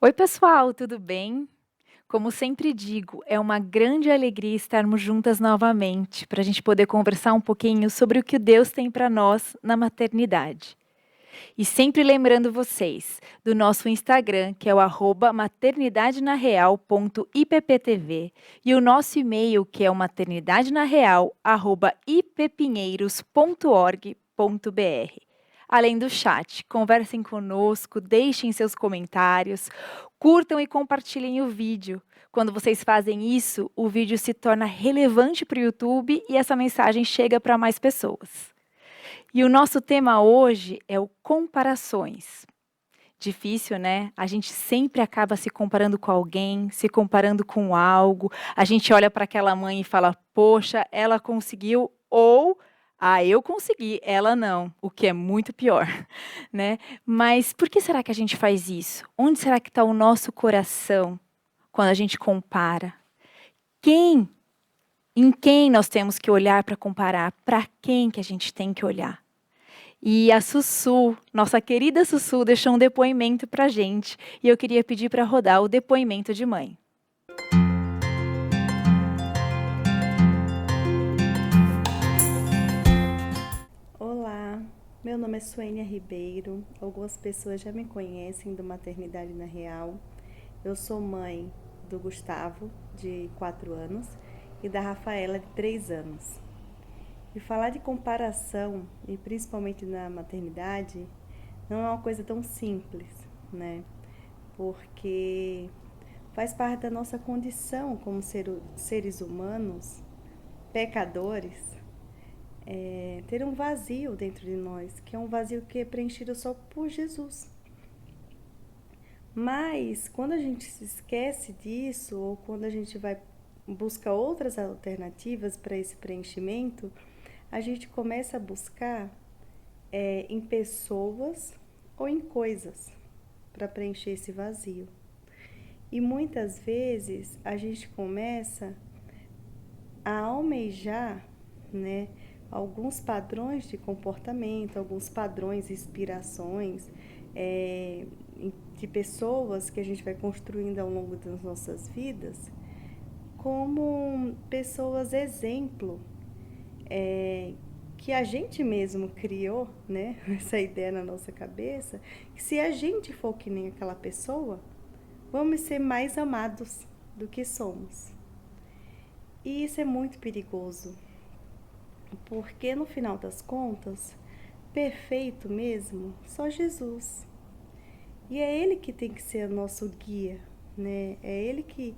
Oi, pessoal, tudo bem? Como sempre digo, é uma grande alegria estarmos juntas novamente para a gente poder conversar um pouquinho sobre o que Deus tem para nós na maternidade. E sempre lembrando vocês do nosso Instagram, que é o @maternidadenareal.ipptv, e o nosso e-mail, que é o maternidadenareal@ippinheiros.org.br. Além do chat, conversem conosco, deixem seus comentários, curtam e compartilhem o vídeo. Quando vocês fazem isso, o vídeo se torna relevante para o YouTube e essa mensagem chega para mais pessoas. E o nosso tema hoje é o comparações. Difícil, né? A gente sempre acaba se comparando com alguém, se comparando com algo. A gente olha para aquela mãe e fala: "Poxa, ela conseguiu", ou "Ah, eu consegui, ela não", o que é muito pior, né? Mas por que será que a gente faz isso? Onde será que está o nosso coração quando a gente compara? Quem, em quem nós temos que olhar para comparar? Para quem que a gente tem que olhar? E a Sussu, nossa querida Sussu, deixou um depoimento para a gente. E eu queria pedir para rodar o depoimento de mãe. Olá, meu nome é Suênia Ribeiro. Algumas pessoas já me conhecem do Maternidade na Real. Eu sou mãe do Gustavo, de 4 anos, e da Rafaela, de 3 anos. E falar de comparação, e principalmente na maternidade, não é uma coisa tão simples, né? Porque faz parte da nossa condição como seres humanos, pecadores, ter um vazio dentro de nós, que é um vazio que é preenchido só por Jesus. Mas quando a gente se esquece disso, ou quando a gente vai buscar outras alternativas para esse preenchimento, a gente começa a buscar em pessoas ou em coisas para preencher esse vazio. E muitas vezes a gente começa a almejar, né, alguns padrões de comportamento, alguns padrões, inspirações de pessoas que a gente vai construindo ao longo das nossas vidas, como pessoas exemplo, que a gente mesmo criou, né, essa ideia na nossa cabeça, que se a gente for que nem aquela pessoa, vamos ser mais amados do que somos. E isso é muito perigoso, porque no final das contas, perfeito mesmo, só Jesus. E é Ele que tem que ser o nosso guia, né? É Ele que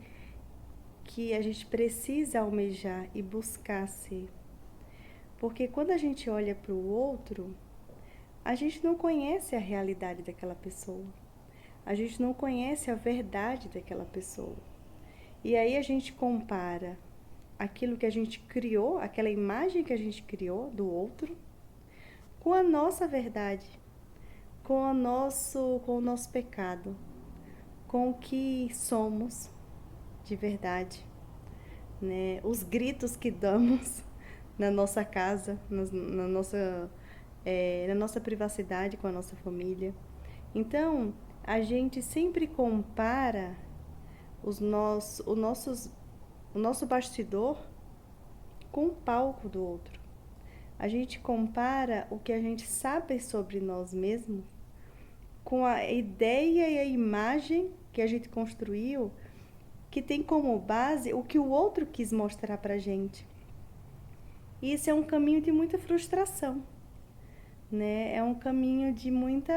a gente precisa almejar e buscar ser. Porque quando a gente olha para o outro, a gente não conhece a realidade daquela pessoa. A gente não conhece a verdade daquela pessoa. E aí a gente compara aquilo que a gente criou, aquela imagem que a gente criou do outro, com a nossa verdade, com o nosso pecado, com o que somos de verdade, né? Os gritos que damos na nossa casa, na nossa privacidade com a nossa família. Então, a gente sempre compara o nosso bastidor com o palco do outro. A gente compara o que a gente sabe sobre nós mesmos com a ideia e a imagem que a gente construiu, que tem como base o que o outro quis mostrar pra gente. E isso é um caminho de muita frustração, né? É um caminho de muito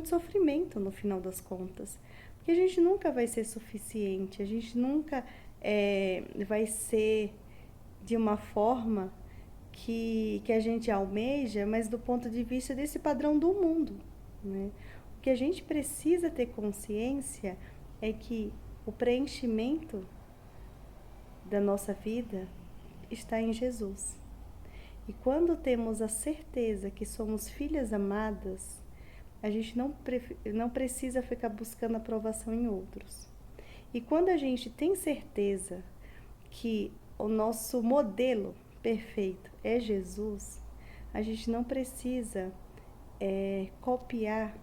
sofrimento no final das contas. Porque a gente nunca vai ser suficiente, a gente nunca vai ser de uma forma que a gente almeja, mas do ponto de vista desse padrão do mundo, né? O que a gente precisa ter consciência é que o preenchimento da nossa vida está em Jesus. E quando temos a certeza que somos filhas amadas, a gente não precisa ficar buscando aprovação em outros. E quando a gente tem certeza que o nosso modelo perfeito é Jesus, a gente não precisa copiar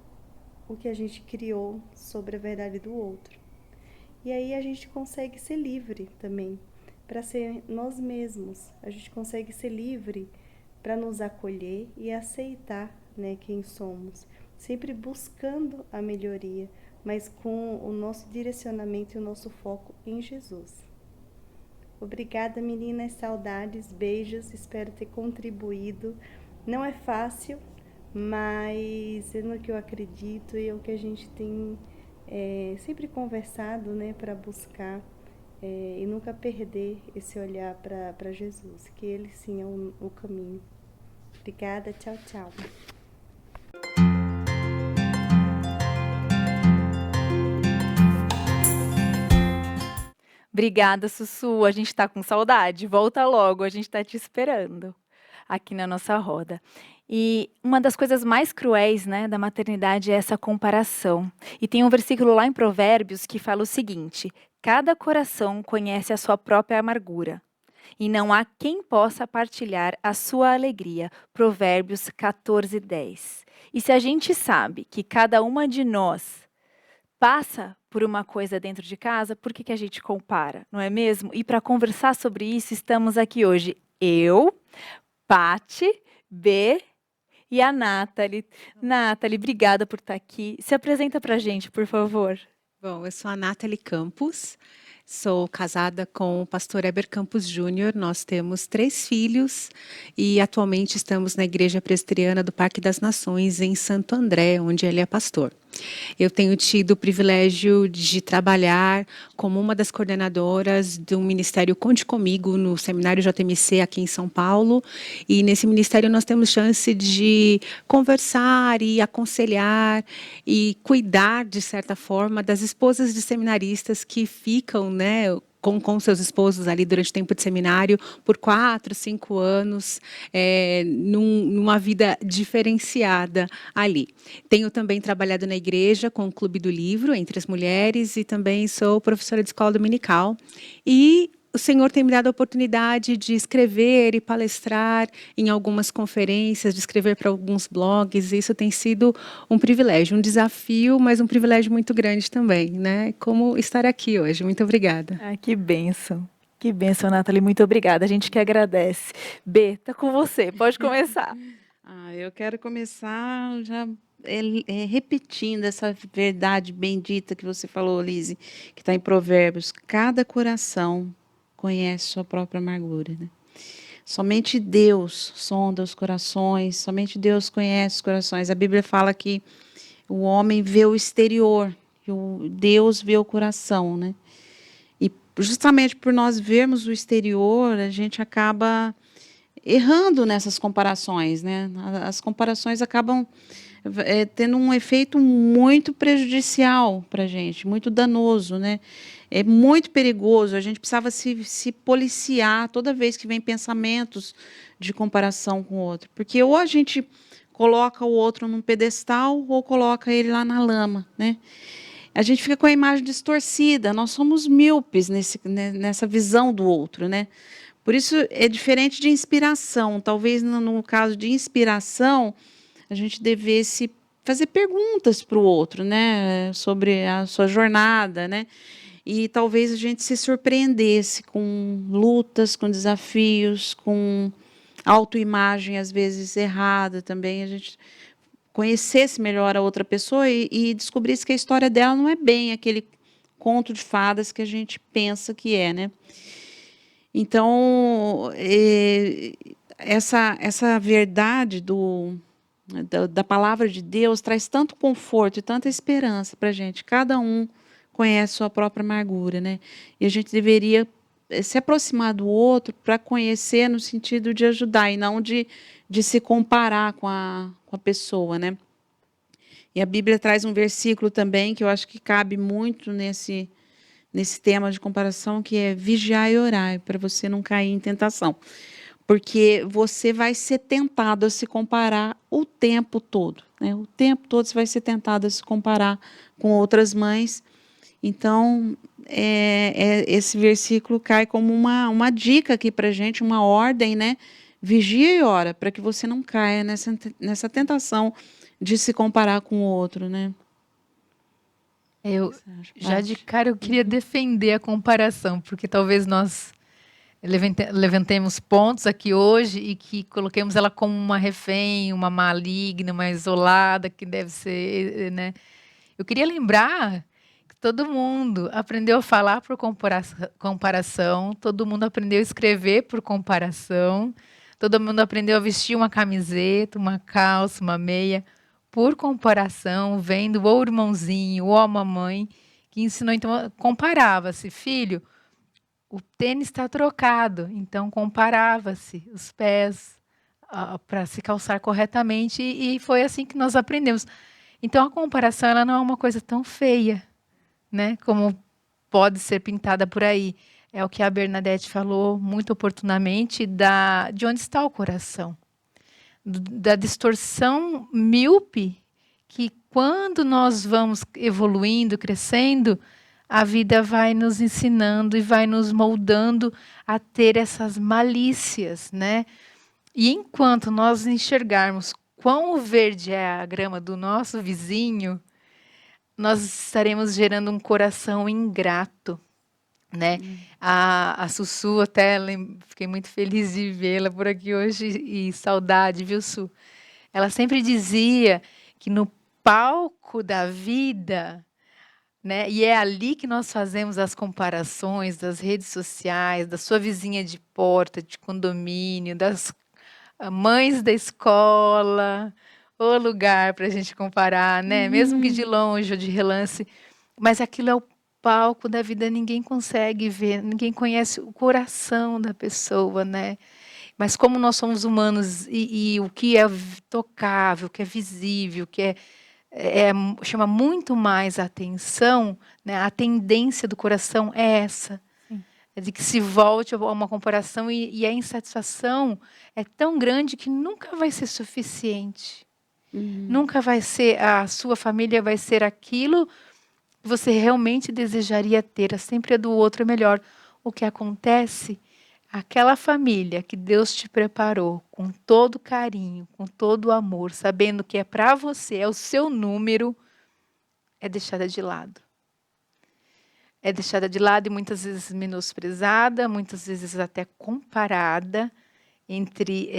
o que a gente criou sobre a verdade do outro. E aí a gente consegue ser livre também para ser nós mesmos. A gente consegue ser livre para nos acolher e aceitar, né, quem somos, sempre buscando a melhoria, mas com o nosso direcionamento e o nosso foco em Jesus. Obrigada, meninas, saudades, beijos, espero ter contribuído. Não é fácil, mas é no que eu acredito e é o que a gente tem sempre conversado, né, para buscar e nunca perder esse olhar para Jesus, que Ele sim é o caminho. Obrigada, tchau, tchau. Obrigada, Sussu. A gente tá com saudade. Volta logo, a gente tá te esperando aqui na nossa roda. E uma das coisas mais cruéis, né, da maternidade é essa comparação. E tem um versículo lá em Provérbios que fala o seguinte: cada coração conhece a sua própria amargura, e não há quem possa partilhar a sua alegria. Provérbios 14:10. E se a gente sabe que cada uma de nós passa por uma coisa dentro de casa, por que a gente compara, não é mesmo? E para conversar sobre isso, estamos aqui hoje. Eu, Pati, B e a Nathalie. Nathalie, obrigada por estar aqui. Se apresenta para a gente, por favor. Bom, eu sou a Nathalie Campos, sou casada com o pastor Heber Campos Júnior. Nós temos 3 filhos e atualmente estamos na Igreja Presbiteriana do Parque das Nações, em Santo André, onde ele é pastor. Eu tenho tido o privilégio de trabalhar como uma das coordenadoras do Ministério Conte Comigo no Seminário JMC aqui em São Paulo. E nesse ministério nós temos chance de conversar e aconselhar e cuidar, de certa forma, das esposas de seminaristas que ficam, né, com seus esposos ali durante o tempo de seminário, por 4, 5 anos, numa vida diferenciada ali. Tenho também trabalhado na igreja com o Clube do Livro, entre as mulheres, e também sou professora de escola dominical. E o Senhor tem me dado a oportunidade de escrever e palestrar em algumas conferências, de escrever para alguns blogs. Isso tem sido um privilégio, um desafio, mas um privilégio muito grande também, né? Como estar aqui hoje. Muito obrigada. Ah, que bênção. Que bênção, Nathalie. Muito obrigada. A gente que agradece. B, tá com você. Pode começar. Eu quero começar já repetindo essa verdade bendita que você falou, Lise, que está em Provérbios. Cada coração conhece sua própria amargura, né? Somente Deus sonda os corações, somente Deus conhece os corações. A Bíblia fala que o homem vê o exterior, e Deus vê o coração, né? E justamente por nós vermos o exterior, a gente acaba errando nessas comparações, né? As comparações acabam tendo um efeito muito prejudicial para a gente, muito danoso, né? É muito perigoso, a gente precisava se policiar toda vez que vem pensamentos de comparação com o outro, porque ou a gente coloca o outro num pedestal ou coloca ele lá na lama, né? A gente fica com a imagem distorcida, nós somos míopes nessa visão do outro, né? Por isso é diferente de inspiração. Talvez no caso de inspiração, a gente devesse fazer perguntas para o outro, né, sobre a sua jornada, né? E talvez a gente se surpreendesse com lutas, com desafios, com autoimagem às vezes errada também, a gente conhecesse melhor a outra pessoa e descobrisse que a história dela não é bem aquele conto de fadas que a gente pensa que é, né? Então, essa verdade da palavra de Deus traz tanto conforto e tanta esperança para a gente. Cada um conhece sua própria amargura, né? E a gente deveria se aproximar do outro para conhecer no sentido de ajudar e não de se comparar com a pessoa, né? E a Bíblia traz um versículo também que eu acho que cabe muito nesse tema de comparação, que é vigiar e orar, para você não cair em tentação. Porque você vai ser tentado a se comparar o tempo todo, né? O tempo todo você vai ser tentado a se comparar com outras mães. Então, esse versículo cai como uma dica aqui para a gente, uma ordem, né? Vigia e ora, para que você não caia nessa tentação de se comparar com o outro, né? Eu, Você acha, já de Paty? cara, eu queria defender a comparação, porque talvez nós levantemos pontos aqui hoje e que coloquemos ela como uma refém, uma maligna, uma isolada, que deve ser, né? Eu queria lembrar que todo mundo aprendeu a falar por comparação, todo mundo aprendeu a escrever por comparação, todo mundo aprendeu a vestir uma camiseta, uma calça, uma meia, por comparação, vendo ou o irmãozinho ou a mamãe que ensinou. Então, comparava-se, filho, o tênis está trocado, então comparava-se os pés para se calçar corretamente e foi assim que nós aprendemos. Então a comparação ela não é uma coisa tão feia, né, como pode ser pintada por aí. É o que a Bernadette falou muito oportunamente de onde está o coração, da distorção míope que quando nós vamos evoluindo, crescendo, a vida vai nos ensinando e vai nos moldando a ter essas malícias, né? E enquanto nós enxergarmos quão verde é a grama do nosso vizinho, nós estaremos gerando um coração ingrato, né? A Sussu, até fiquei muito feliz de vê-la por aqui hoje e saudade, viu, Su? Ela sempre dizia que no palco da vida, né? E é ali que nós fazemos as comparações das redes sociais, da sua vizinha de porta, de condomínio, das mães da escola, o lugar para a gente comparar, né? Mesmo que de longe ou de relance, mas aquilo é o palco da vida, ninguém consegue ver, ninguém conhece o coração da pessoa, né? Mas como nós somos humanos e o que é tocável, o que é visível, o que chama muito mais a atenção, né? A tendência do coração é essa, Sim. é de que se volte a uma comparação e a insatisfação é tão grande que nunca vai ser suficiente. Nunca vai ser, a sua família vai ser aquilo que você realmente desejaria ter, sempre a do outro é melhor. O que acontece, aquela família que Deus te preparou com todo carinho, com todo amor, sabendo que é para você, é o seu número, é deixada de lado. É deixada de lado e muitas vezes menosprezada, muitas vezes até comparada entre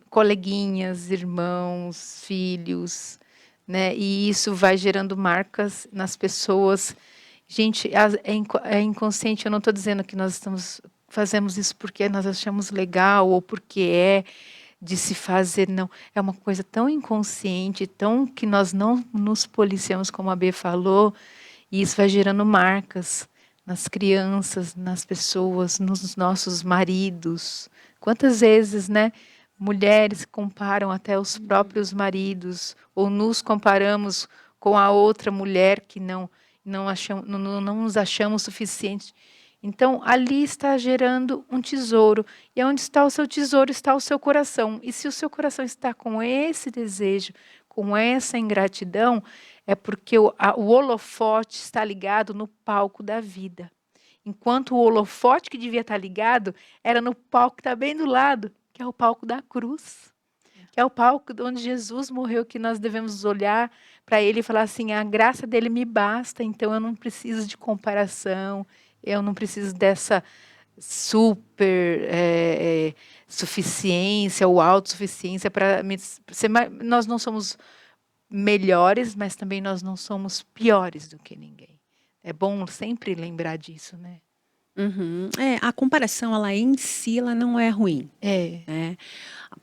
coleguinhas, irmãos, filhos, né? E isso vai gerando marcas nas pessoas. Gente, é inconsciente. Eu não estou dizendo que nós fazemos isso porque nós achamos legal ou porque é de se fazer, não. É uma coisa tão inconsciente, tão que nós não nos policiamos, como a B falou, e isso vai gerando marcas nas crianças, nas pessoas, nos nossos maridos. Quantas vezes, né, mulheres comparam até os próprios maridos, ou nos comparamos com a outra mulher que não nos achamos suficientes. Então, ali está gerando um tesouro. E onde está o seu tesouro, está o seu coração. E se o seu coração está com esse desejo, com essa ingratidão, é porque o holofote está ligado no palco da vida. Enquanto o holofote que devia estar ligado era no palco que está bem do lado, que é o palco da cruz. Que é o palco onde Jesus morreu, que nós devemos olhar para ele e falar assim, a graça dele me basta, então eu não preciso de comparação, eu não preciso dessa super suficiência ou autossuficiência para ser. Nós não somos melhores, mas também nós não somos piores do que ninguém. É bom sempre lembrar disso, né? Uhum. A comparação, ela em si, ela não é ruim, É. né?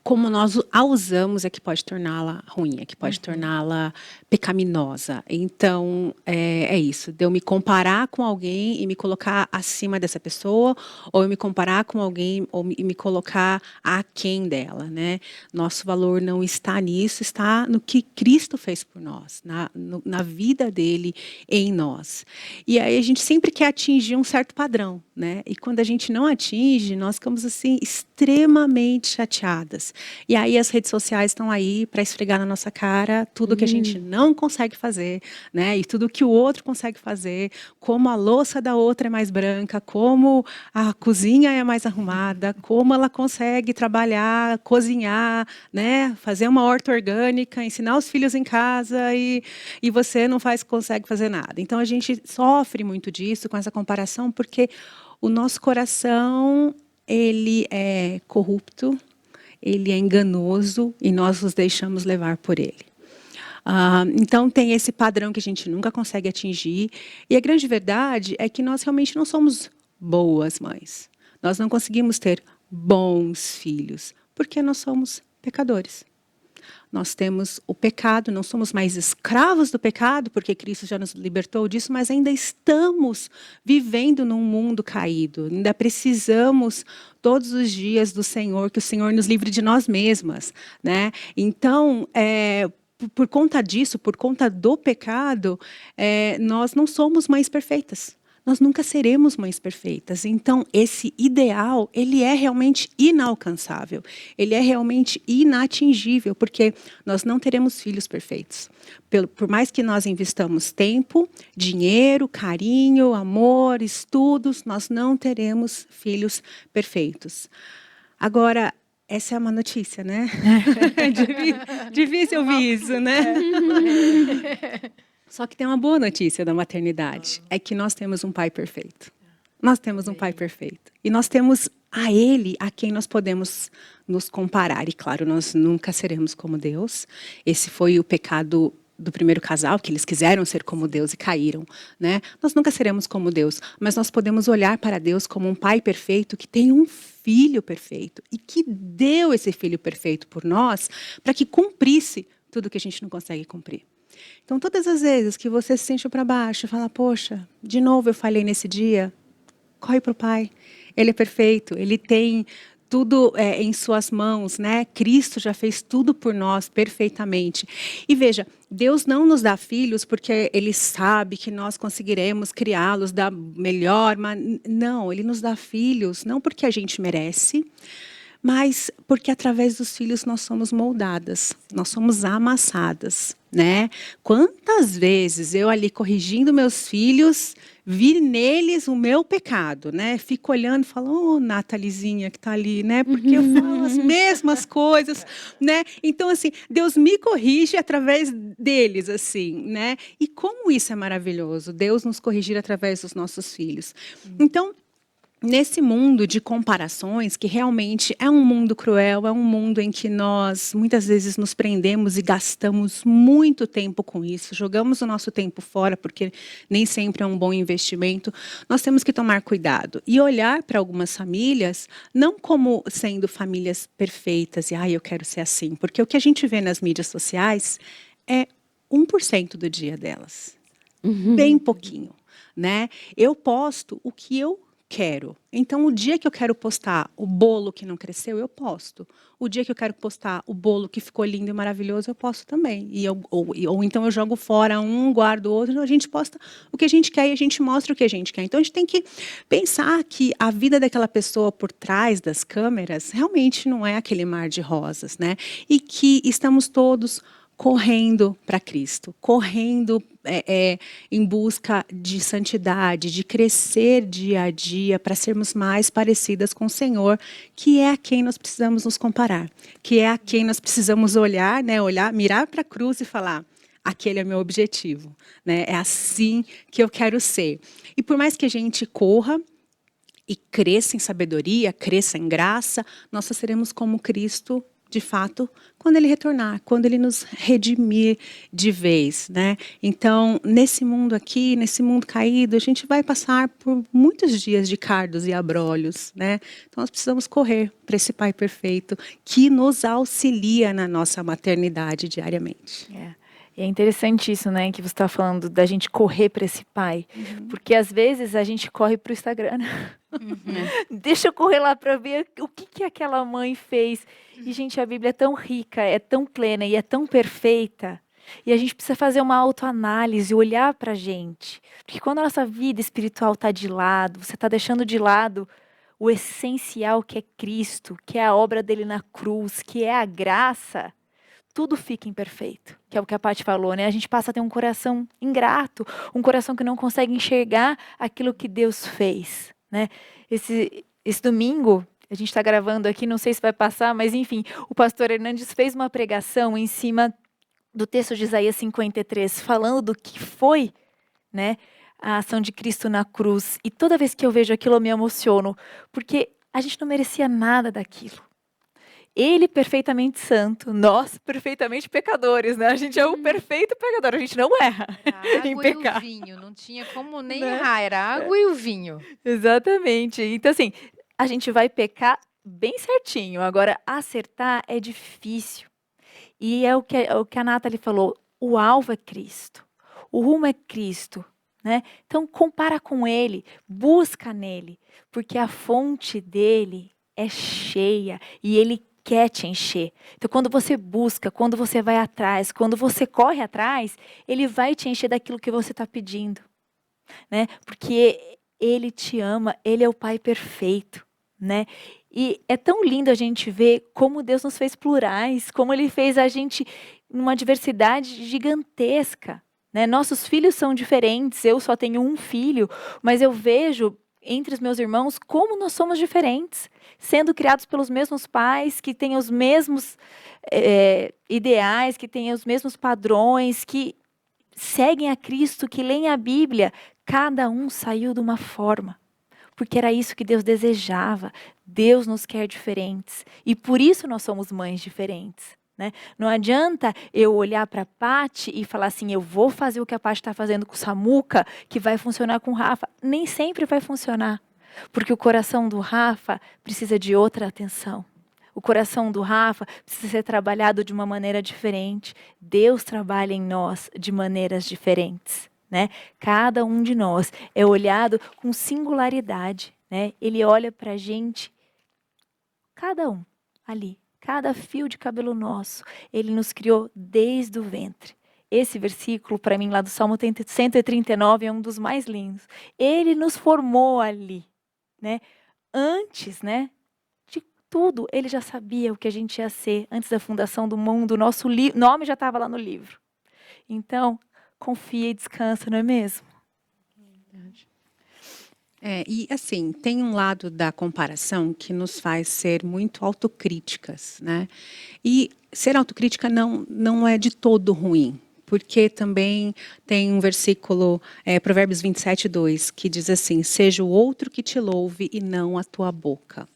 Como nós a usamos é que pode torná-la ruim, é que pode torná-la pecaminosa. Então, é isso, de eu me comparar com alguém e me colocar acima dessa pessoa, ou eu me comparar com alguém e me colocar aquém dela, né? Nosso valor não está nisso, está no que Cristo fez por nós, na vida dele em nós. E aí a gente sempre quer atingir um certo padrão, né? E quando a gente não atinge, nós ficamos assim extremamente chateadas. perfeitas. E aí as redes sociais estão aí para esfregar na nossa cara tudo que a gente não consegue fazer, né? E tudo que o outro consegue fazer, como a louça da outra é mais branca, como a cozinha é mais arrumada, como ela consegue trabalhar, cozinhar, né? Fazer uma horta orgânica, ensinar os filhos em casa e você não consegue fazer nada. Então a gente sofre muito disso com essa comparação, porque o nosso coração, ele é corrupto, ele é enganoso e nós nos deixamos levar por ele. Então tem esse padrão que a gente nunca consegue atingir. E a grande verdade é que nós realmente não somos boas mães. Nós não conseguimos ter bons filhos, porque nós somos pecadores. Nós temos o pecado, não somos mais escravos do pecado, porque Cristo já nos libertou disso, mas ainda estamos vivendo num mundo caído. Ainda precisamos todos os dias do Senhor, que o Senhor nos livre de nós mesmas, né? Então, por conta disso, por conta do pecado, nós não somos mães perfeitas. Nós nunca seremos mães perfeitas. Então, esse ideal, ele é realmente inalcançável. Ele é realmente inatingível, porque nós não teremos filhos perfeitos. Por mais que nós investamos tempo, dinheiro, carinho, amor, estudos, nós não teremos filhos perfeitos. Agora, essa é uma notícia, né? Difícil ouvir isso, né? Só que tem uma boa notícia da maternidade, é que nós temos um pai perfeito. Nós temos um pai perfeito. E nós temos a ele a quem nós podemos nos comparar. E claro, nós nunca seremos como Deus. Esse foi o pecado do primeiro casal, que eles quiseram ser como Deus e caíram, né? Nós nunca seremos como Deus, mas nós podemos olhar para Deus como um pai perfeito que tem um filho perfeito e que deu esse filho perfeito por nós para que cumprisse tudo que a gente não consegue cumprir. Então, todas as vezes que você se sente para baixo e fala, poxa, de novo eu falhei nesse dia, corre para o Pai. Ele é perfeito, Ele tem tudo em suas mãos, né? Cristo já fez tudo por nós perfeitamente. E veja, Deus não nos dá filhos porque Ele sabe que nós conseguiremos criá-los da melhor maneira. Não, Ele nos dá filhos, não porque a gente merece, mas porque através dos filhos nós somos moldadas, nós somos amassadas, né? Quantas vezes eu ali corrigindo meus filhos, vi neles o meu pecado, né? Fico olhando e falo, Natalizinha que está ali, né? Porque eu falo as mesmas coisas, né? Então, assim, Deus me corrige através deles, assim, né? E como isso é maravilhoso, Deus nos corrigir através dos nossos filhos. Então, nesse mundo de comparações, que realmente é um mundo cruel, é um mundo em que nós muitas vezes nos prendemos e gastamos muito tempo com isso, jogamos o nosso tempo fora, porque nem sempre é um bom investimento, nós temos que tomar cuidado e olhar para algumas famílias, não como sendo famílias perfeitas, e eu quero ser assim, porque o que a gente vê nas mídias sociais é 1% do dia delas, bem pouquinho, né? Eu posto o que eu quero. Então, o dia que eu quero postar o bolo que não cresceu, eu posto. O dia que eu quero postar o bolo que ficou lindo e maravilhoso, eu posto também. Ou então eu jogo fora um, guardo o outro. A gente posta o que a gente quer e a gente mostra o que a gente quer. Então, a gente tem que pensar que a vida daquela pessoa por trás das câmeras realmente não é aquele mar de rosas, né? E que estamos todos correndo para Cristo, correndo em busca de santidade, de crescer dia a dia para sermos mais parecidas com o Senhor, que é a quem nós precisamos nos comparar, que é a quem nós precisamos olhar, né, mirar para a cruz e falar, aquele é meu objetivo, né? É assim que eu quero ser. E por mais que a gente corra e cresça em sabedoria, cresça em graça, nós só seremos como Cristo de fato, quando Ele retornar, quando Ele nos redimir de vez, né? Então, nesse mundo aqui, nesse mundo caído, a gente vai passar por muitos dias de cardos e abrolhos, né? Então, nós precisamos correr para esse Pai perfeito que nos auxilia na nossa maternidade diariamente. E é interessante isso, né, que você está falando da gente correr para esse pai, porque às vezes a gente corre para o Instagram, né? Deixa eu correr lá para ver o que aquela mãe fez. E, gente, a Bíblia é tão rica, é tão plena e é tão perfeita. E a gente precisa fazer uma autoanálise, olhar para a gente. Porque quando a nossa vida espiritual está de lado, você está deixando de lado o essencial que é Cristo, que é a obra dele na cruz, que é a graça, tudo fica imperfeito, que é o que a Paty falou, né? A gente passa a ter um coração ingrato, um coração que não consegue enxergar aquilo que Deus fez, né? Esse domingo, a gente está gravando aqui, não sei se vai passar, mas enfim, o pastor Hernandes fez uma pregação em cima do texto de Isaías 53, falando do que foi, né, a ação de Cristo na cruz. E toda vez que eu vejo aquilo, eu me emociono, porque a gente não merecia nada daquilo. Ele perfeitamente santo, nós perfeitamente pecadores, né? A gente é o perfeito pecador, a gente não erra A em água e o pecar. vinho, não tinha como nem Né? errar, era a água e o vinho. Exatamente. Então, assim, a gente vai pecar bem certinho. Agora, acertar é difícil. E é o que a Nathalie falou, o alvo é Cristo, o rumo é Cristo, né? Então, compara com Ele, busca nele, porque a fonte dele é cheia e Ele quer te encher. Então, quando você busca, quando você vai atrás, quando você corre atrás, Ele vai te encher daquilo que você está pedindo, né? Porque Ele te ama, Ele é o Pai perfeito, né? E é tão lindo a gente ver como Deus nos fez plurais, como Ele fez a gente numa diversidade gigantesca, né? Nossos filhos são diferentes, eu só tenho um filho, mas eu vejo entre os meus irmãos como nós somos diferentes, sendo criados pelos mesmos pais, que têm os mesmos ideais, que têm os mesmos padrões, que seguem a Cristo, que leem a Bíblia, cada um saiu de uma forma. Porque era isso que Deus desejava. Deus nos quer diferentes. E por isso nós somos mães diferentes, né? Não adianta eu olhar para a Paty e falar assim, eu vou fazer o que a Paty está fazendo com o Samuca, que vai funcionar com o Rafa. Nem sempre vai funcionar. Porque o coração do Rafa precisa de outra atenção. O coração do Rafa precisa ser trabalhado de uma maneira diferente. Deus trabalha em nós de maneiras diferentes, né? Cada um de nós é olhado com singularidade, né? Ele olha para a gente, cada um ali, cada fio de cabelo nosso, ele nos criou desde o ventre. Esse versículo, para mim, lá do Salmo 139, é um dos mais lindos. Ele nos formou ali, né? Antes, né? De tudo, ele já sabia o que a gente ia ser antes da fundação do mundo. O nosso nome já estava lá no livro. Então, confia e descansa, não é mesmo? E assim, tem um lado da comparação que nos faz ser muito autocríticas, né? E ser autocrítica não é de todo ruim, porque também tem um versículo, Provérbios 27:2, que diz assim, seja o outro que te louve e não a tua boca.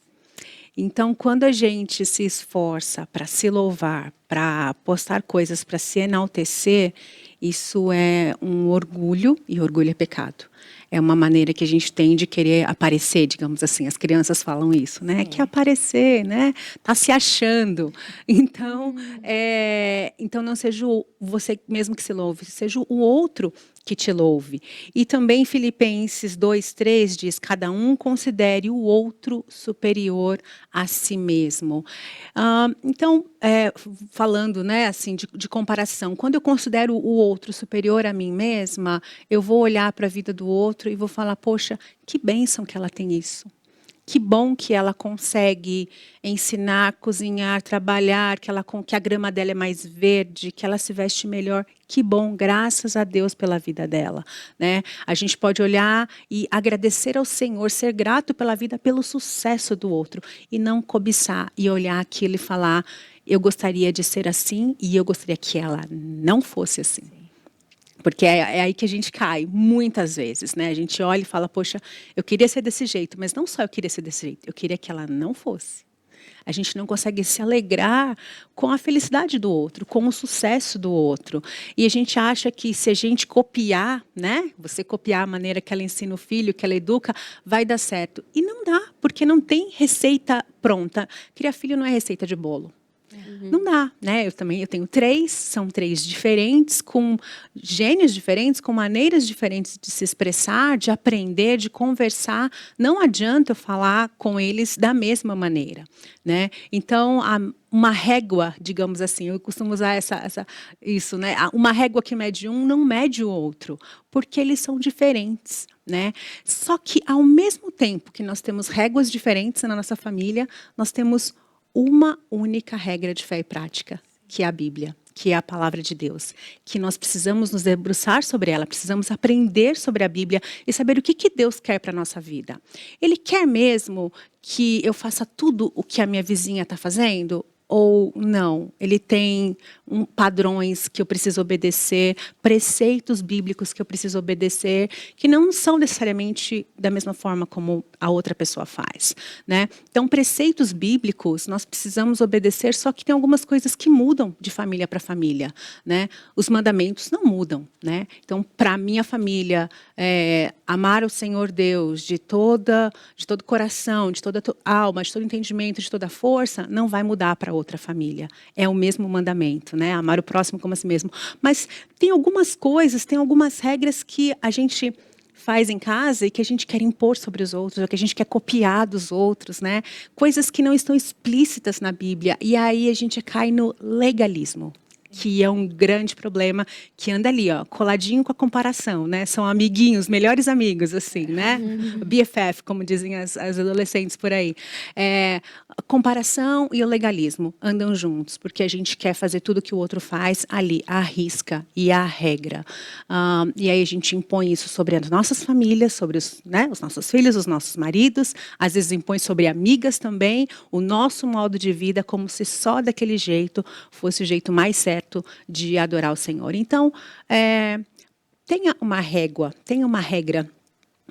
Então, quando a gente se esforça para se louvar, para postar coisas, para se enaltecer, isso é um orgulho, e orgulho é pecado. É uma maneira que a gente tem de querer aparecer, digamos assim, as crianças falam isso, né? Quer aparecer, né? Tá se achando. Então, então não seja você mesmo que se louve, seja o outro que te louve. E também Filipenses 2:3 diz, cada um considere o outro superior a si mesmo. Então, falando, né, assim, de comparação, quando eu considero o outro superior a mim mesma, eu vou olhar para a vida do outro e vou falar, poxa, que bênção que ela tem isso. Que bom que ela consegue ensinar, cozinhar, trabalhar, que a grama dela é mais verde, que ela se veste melhor. Que bom, graças a Deus pela vida dela, né? A gente pode olhar e agradecer ao Senhor, ser grato pela vida, pelo sucesso do outro, e não cobiçar e olhar aquilo e falar, eu gostaria de ser assim e eu gostaria que ela não fosse assim. Porque é aí que a gente cai, muitas vezes, né? A gente olha e fala, poxa, eu queria ser desse jeito, mas não só eu queria ser desse jeito, eu queria que ela não fosse. A gente não consegue se alegrar com a felicidade do outro, com o sucesso do outro. E a gente acha que se a gente copiar, né? Você copiar a maneira que ela ensina o filho, que ela educa, vai dar certo. E não dá, porque não tem receita pronta. Criar filho não é receita de bolo. Não dá, né? Eu tenho 3, são 3 diferentes, com gênios diferentes, com maneiras diferentes de se expressar, de aprender, de conversar. Não adianta eu falar com eles da mesma maneira, né? Então, uma régua, digamos assim, eu costumo usar isso, né? Uma régua que mede um não mede o outro, porque eles são diferentes, né? Só que, ao mesmo tempo que nós temos réguas diferentes na nossa família, nós temos uma única regra de fé e prática, que é a Bíblia, que é a palavra de Deus, que nós precisamos nos debruçar sobre ela, precisamos aprender sobre a Bíblia e saber o que Deus quer para a nossa vida. Ele quer mesmo que eu faça tudo o que a minha vizinha está fazendo? Ou não? Ele tem padrões que eu preciso obedecer, preceitos bíblicos que eu preciso obedecer, que não são necessariamente da mesma forma como a outra pessoa faz, né? Então, preceitos bíblicos nós precisamos obedecer, só que tem algumas coisas que mudam de família para família, né? Os mandamentos não mudam, né? Então, para a minha família, amar o Senhor Deus de todo coração, de toda alma, de todo entendimento, de toda força, não vai mudar para outra família. É o mesmo mandamento, né? Amar o próximo como a si mesmo. Mas tem algumas coisas, tem algumas regras que a gente faz em casa e que a gente quer impor sobre os outros, ou que a gente quer copiar dos outros, né? Coisas que não estão explícitas na Bíblia. E aí a gente cai no legalismo, que é um grande problema, que anda ali, ó, coladinho com a comparação, né? São amiguinhos, melhores amigos, assim, né? BFF, como dizem as adolescentes por aí. A comparação e o legalismo andam juntos, porque a gente quer fazer tudo que o outro faz ali, à risca e à regra. E aí a gente impõe isso sobre as nossas famílias, sobre os nossos filhos, os nossos maridos, às vezes impõe sobre amigas também, o nosso modo de vida, como se só daquele jeito fosse o jeito mais certo de adorar o Senhor. Então, tenha uma régua, tenha uma regra,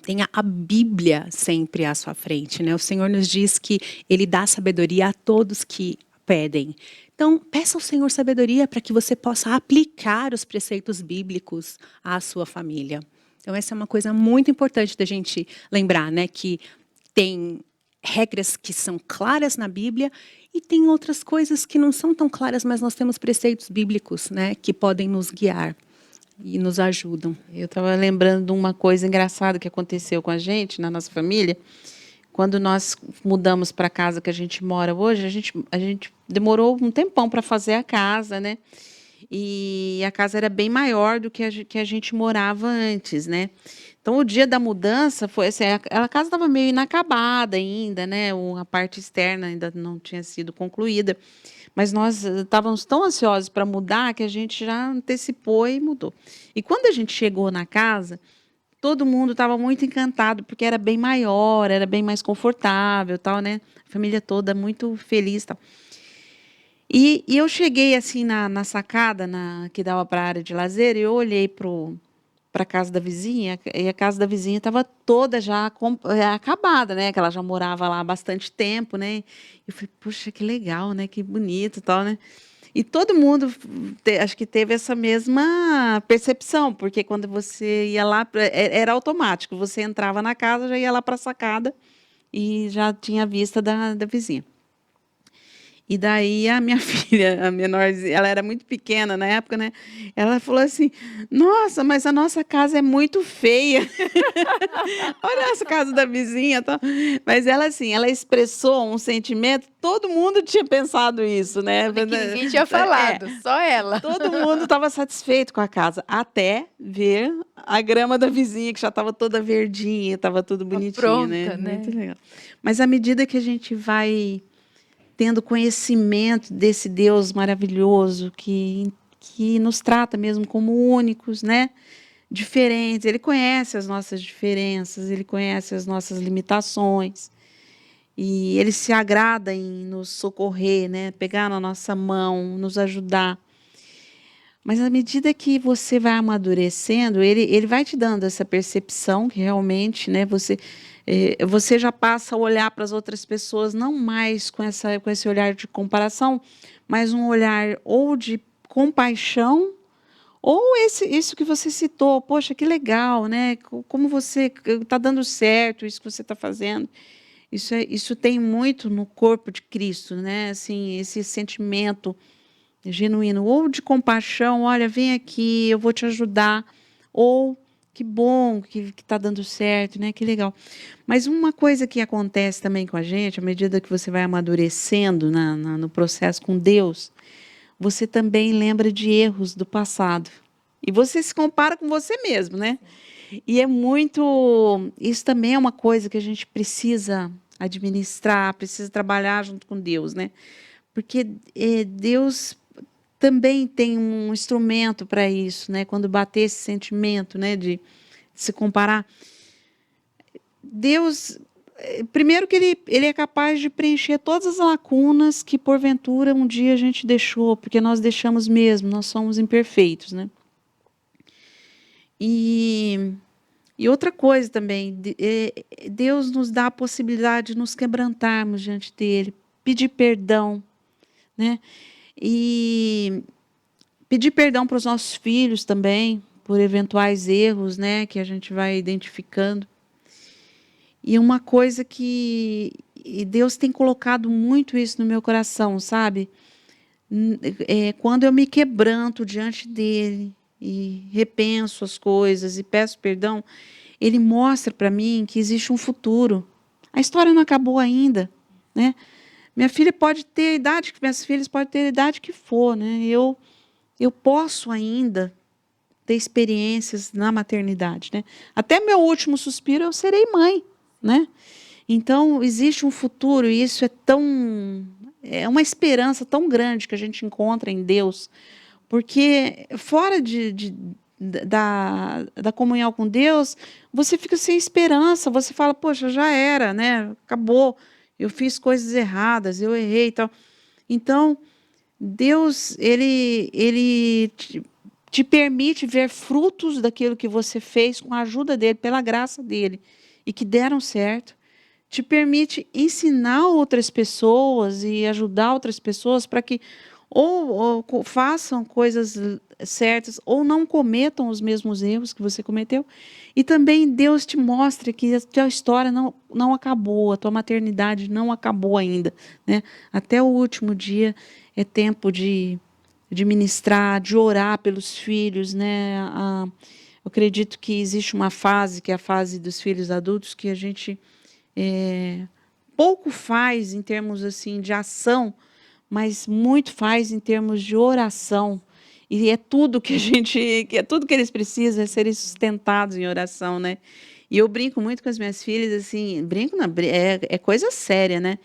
tenha a Bíblia sempre à sua frente, né? O Senhor nos diz que Ele dá sabedoria a todos que pedem. Então, peça ao Senhor sabedoria para que você possa aplicar os preceitos bíblicos à sua família. Então, essa é uma coisa muito importante da gente lembrar, né? Que tem regras que são claras na Bíblia e tem outras coisas que não são tão claras, mas nós temos preceitos bíblicos, né, que podem nos guiar e nos ajudam. Eu estava lembrando de uma coisa engraçada que aconteceu com a gente, na nossa família. Quando nós mudamos para a casa que a gente mora hoje, a gente demorou um tempão para fazer a casa, né? E a casa era bem maior do que a gente morava antes, né? Então, o dia da mudança foi assim, a casa estava meio inacabada ainda, né? A parte externa ainda não tinha sido concluída. Mas nós estávamos tão ansiosos para mudar que a gente já antecipou e mudou. E quando a gente chegou na casa, todo mundo estava muito encantado, porque era bem maior, era bem mais confortável, tal, né? A família toda muito feliz, tal. E eu cheguei assim na sacada que dava para a área de lazer, e eu olhei para a casa da vizinha, e a casa da vizinha estava toda já acabada, né? Que ela já morava lá há bastante tempo, né? Eu falei, puxa, que legal, né? Que bonito e tal, né? E todo mundo, acho que teve essa mesma percepção, porque quando você ia lá, era automático, você entrava na casa, já ia lá para a sacada e já tinha vista da vizinha. E daí a minha filha, a menorzinha, ela era muito pequena na época, né? Ela falou assim, nossa, mas a nossa casa é muito feia. Olha essa casa da vizinha. Tá? Mas ela, assim, ela expressou um sentimento, todo mundo tinha pensado isso, né? Que ninguém tinha falado, só ela. Todo mundo estava satisfeito com a casa, até ver a grama da vizinha, que já estava toda verdinha, estava tudo bonitinho, pronta, né? Muito legal. Mas à medida que a gente vai tendo conhecimento desse Deus maravilhoso que nos trata mesmo como únicos, né? Diferentes. Ele conhece as nossas diferenças, ele conhece as nossas limitações e ele se agrada em nos socorrer, né? Pegar na nossa mão, nos ajudar. Mas à medida que você vai amadurecendo, ele vai te dando essa percepção que realmente, né? Você já passa a olhar para as outras pessoas não mais com esse olhar de comparação, mas um olhar ou de compaixão, ou isso que você citou, poxa, que legal, né? Como você está dando certo isso que você está fazendo. Isso tem muito no corpo de Cristo, né? Assim, esse sentimento genuíno, ou de compaixão, olha, vem aqui, eu vou te ajudar, ou que bom que está dando certo, né? Que legal. Mas uma coisa que acontece também com a gente, à medida que você vai amadurecendo no processo com Deus, você também lembra de erros do passado. E você se compara com você mesmo, né? E é muito. Isso também é uma coisa que a gente precisa administrar, precisa trabalhar junto com Deus, né? Porque Deus também tem um instrumento para isso, né? Quando bater esse sentimento, né, de se comparar, Deus, primeiro que ele é capaz de preencher todas as lacunas que porventura um dia a gente deixou, porque nós deixamos mesmo, nós somos imperfeitos, né? E outra coisa também, Deus nos dá a possibilidade de nos quebrantarmos diante dele, pedir perdão, né? E pedir perdão para os nossos filhos também, por eventuais erros, né, que a gente vai identificando. E uma coisa que Deus tem colocado muito isso no meu coração, sabe? Quando eu me quebranto diante dele e repenso as coisas e peço perdão, ele mostra para mim que existe um futuro. A história não acabou ainda, né? Minha filha pode ter a idade, minhas filhas podem ter a idade que for, né? Eu posso ainda ter experiências na maternidade, né? Até meu último suspiro eu serei mãe, né? Então existe um futuro e isso é uma esperança tão grande que a gente encontra em Deus, porque fora da comunhão com Deus, você fica sem esperança, você fala, poxa, já era, né? Acabou, eu fiz coisas erradas, eu errei e tal. Então, Deus, ele te permite ver frutos daquilo que você fez com a ajuda dele, pela graça dele, e que deram certo. Te permite ensinar outras pessoas e ajudar outras pessoas para que ou façam coisas certas ou não cometam os mesmos erros que você cometeu. E também Deus te mostra que a tua história não acabou, a tua maternidade não acabou ainda, né? Até o último dia é tempo de ministrar, de orar pelos filhos, né? Eu acredito que existe uma fase, que é a fase dos filhos adultos, que a gente pouco faz em termos assim de ação, mas muito faz em termos de oração. E é tudo que é tudo que eles precisam, é serem sustentados em oração, né? E eu brinco muito com as minhas filhas, assim, é coisa séria, né?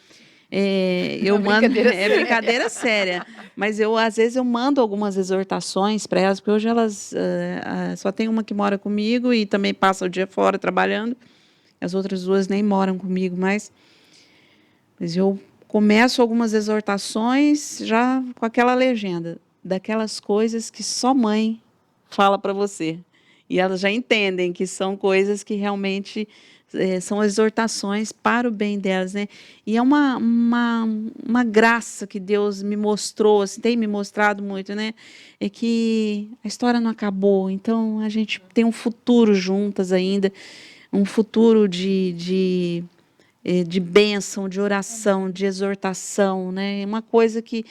Eu mando, é brincadeira séria, mas às vezes eu mando algumas exortações para elas, porque hoje elas só tem uma que mora comigo e também passa o dia fora trabalhando, as outras duas nem moram comigo mais, mas eu começo algumas exortações já com aquela legenda, daquelas coisas que só mãe fala para você, e elas já entendem que são coisas que realmente são exortações para o bem delas, né? E é uma graça que Deus me mostrou, assim, tem me mostrado muito, né? É que a história não acabou, então a gente tem um futuro juntas ainda, um futuro de bênção, de oração, de exortação, né? Uma coisa que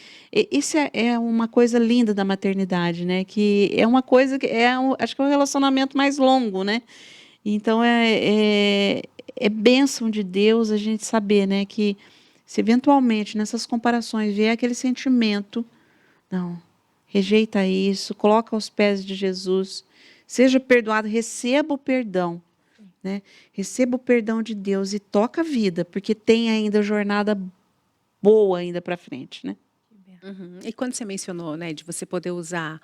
isso é uma coisa linda da maternidade, né? Que é uma coisa que acho que é o relacionamento mais longo, né? Então é bênção de Deus a gente saber, né, que se eventualmente nessas comparações vier aquele sentimento, não, rejeita isso, coloca aos pés de Jesus, seja perdoado, receba o perdão, né? Receba o perdão de Deus e toca a vida, porque tem ainda jornada boa ainda para frente, né? Uhum. E quando você mencionou, né, de você poder usar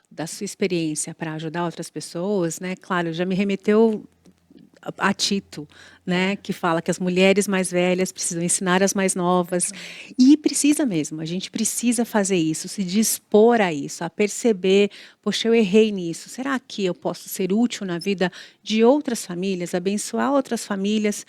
da sua experiência para ajudar outras pessoas, né? Claro, já me remeteu a Tito, né, que fala que as mulheres mais velhas precisam ensinar as mais novas, e precisa mesmo, a gente precisa fazer isso, se dispor a isso, a perceber, poxa, eu errei nisso, será que eu posso ser útil na vida de outras famílias, abençoar outras famílias,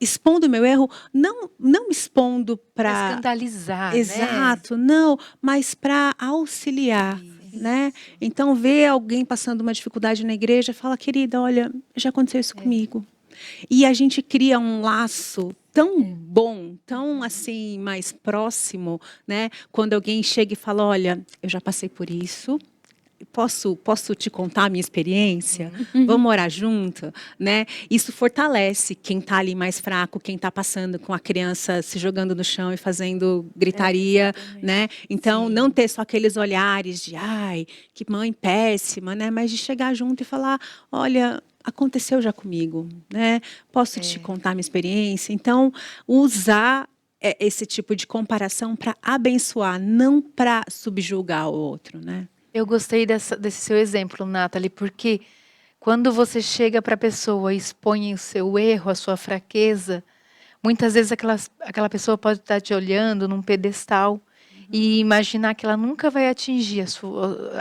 expondo o meu erro, não expondo para escandalizar, exato, não, mas para auxiliar, né? Então, ver alguém passando uma dificuldade na igreja, fala, querida, olha, já aconteceu isso comigo. E a gente cria um laço tão bom, tão assim, mais próximo, né? Quando alguém chega e fala, olha, eu já passei por isso, posso te contar a minha experiência? Vamos orar junto, né? Isso fortalece quem está ali mais fraco, quem está passando com a criança se jogando no chão e fazendo gritaria, né? Então, não ter só aqueles olhares de, ai, que mãe péssima, né? Mas de chegar junto e falar, olha, aconteceu já comigo, né? Posso te contar a minha experiência? Então, usar esse tipo de comparação para abençoar, não para subjugar o outro, né? Eu gostei desse seu exemplo, Nathalie, porque quando você chega para a pessoa e expõe o seu erro, a sua fraqueza, muitas vezes aquela pessoa pode estar te olhando num pedestal e imaginar que ela nunca vai atingir